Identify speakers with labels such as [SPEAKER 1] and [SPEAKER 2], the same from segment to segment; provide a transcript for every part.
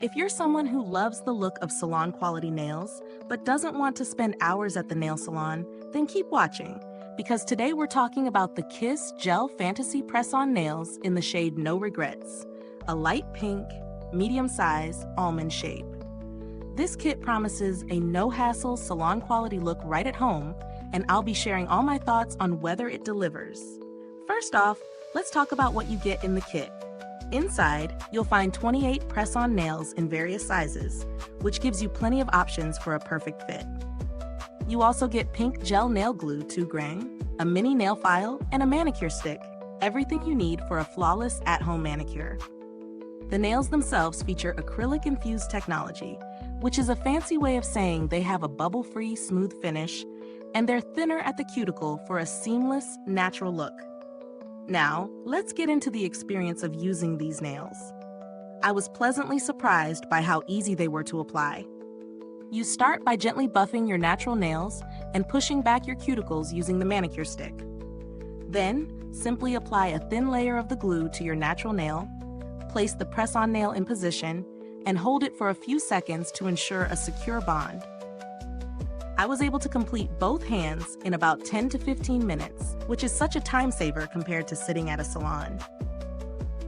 [SPEAKER 1] If you're someone who loves the look of salon-quality nails, but doesn't want to spend hours at the nail salon, then keep watching, because today we're talking about the Kiss Gel Fantasy Press-On Nails in the shade No Regrets, a light pink, medium-size, almond shape. This kit promises a no-hassle salon-quality look right at home, and I'll be sharing all my thoughts on whether it delivers. First off, let's talk about what you get in the kit. Inside, you'll find 28 press-on nails in various sizes, which gives you plenty of options for a perfect fit. You also get pink gel nail glue 2 grain, a mini nail file, and a manicure stick, everything you need for a flawless at-home manicure. The nails themselves feature Acrylic-Infused Technology, which is a fancy way of saying they have a bubble-free, smooth finish, and they're thinner at the cuticle for a seamless, natural look. Now, let's get into the experience of using these nails. I was pleasantly surprised by how easy they were to apply. You start by gently buffing your natural nails and pushing back your cuticles using the manicure stick. Then, simply apply a thin layer of the glue to your natural nail, place the press-on nail in position, and hold it for a few seconds to ensure a secure bond. I was able to complete both hands in about 10 to 15 minutes, which is such a time saver compared to sitting at a salon.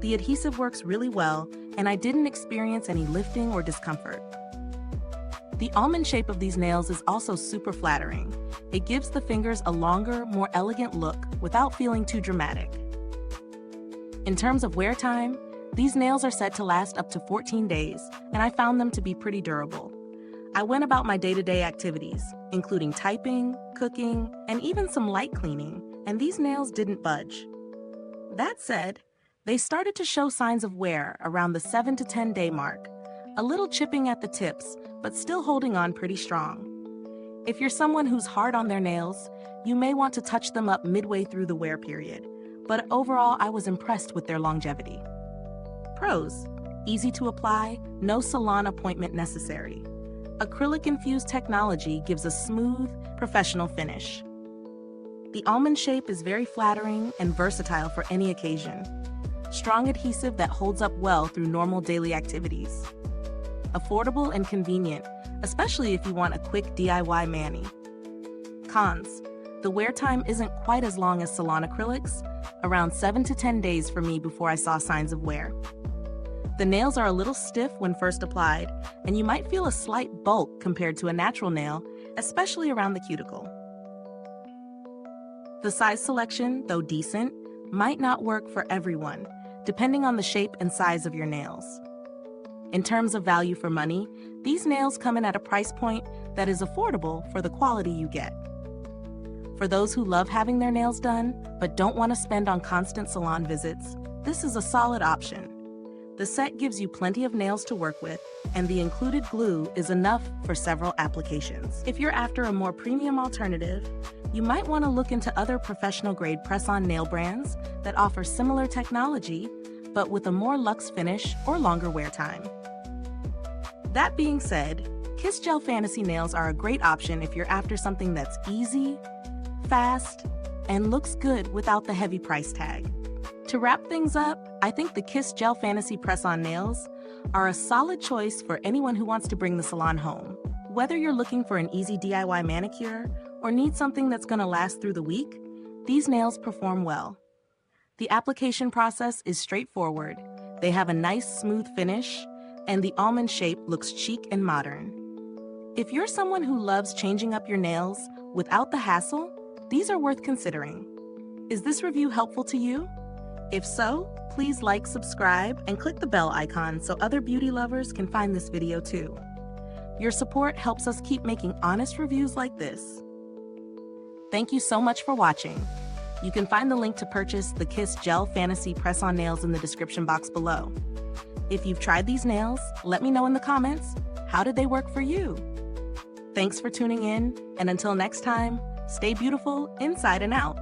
[SPEAKER 1] The adhesive works really well, and I didn't experience any lifting or discomfort. The almond shape of these nails is also super flattering. It gives the fingers a longer, more elegant look without feeling too dramatic. In terms of wear time, these nails are said to last up to 14 days, and I found them to be pretty durable. I went about my day-to-day activities, including typing, cooking, and even some light cleaning, and these nails didn't budge. That said, they started to show signs of wear around the 7 to 10 day mark, a little chipping at the tips, but still holding on pretty strong. If you're someone who's hard on their nails, you may want to touch them up midway through the wear period, but overall I was impressed with their longevity. Pros: easy to apply, no salon appointment necessary. Acrylic-infused technology gives a smooth, professional finish. The almond shape is very flattering and versatile for any occasion. Strong adhesive that holds up well through normal daily activities. Affordable and convenient, especially if you want a quick DIY mani. Cons: the wear time isn't quite as long as salon acrylics, around 7 to 10 days for me before I saw signs of wear. The nails are a little stiff when first applied, and you might feel a slight bulk compared to a natural nail, especially around the cuticle. The size selection, though decent, might not work for everyone, depending on the shape and size of your nails. In terms of value for money, these nails come in at a price point that is affordable for the quality you get. For those who love having their nails done, but don't want to spend on constant salon visits, this is a solid option. The set gives you plenty of nails to work with, and the included glue is enough for several applications. If you're after a more premium alternative, you might want to look into other professional-grade press-on nail brands that offer similar technology, but with a more luxe finish or longer wear time. That being said, Kiss Gel Fantasy Nails are a great option if you're after something that's easy, fast, and looks good without the heavy price tag. To wrap things up, I think the Kiss Gel Fantasy Press-On Nails are a solid choice for anyone who wants to bring the salon home. Whether you're looking for an easy DIY manicure or need something that's going to last through the week, these nails perform well. The application process is straightforward, they have a nice smooth finish, and the almond shape looks chic and modern. If you're someone who loves changing up your nails without the hassle, these are worth considering. Is this review helpful to you? If so, please like, subscribe, and click the bell icon so other beauty lovers can find this video too. Your support helps us keep making honest reviews like this. Thank you so much for watching. You can find the link to purchase the Kiss Gel Fantasy Press-On Nails in the description box below. If you've tried these nails, let me know in the comments, how did they work for you? Thanks for tuning in, and until next time, stay beautiful inside and out.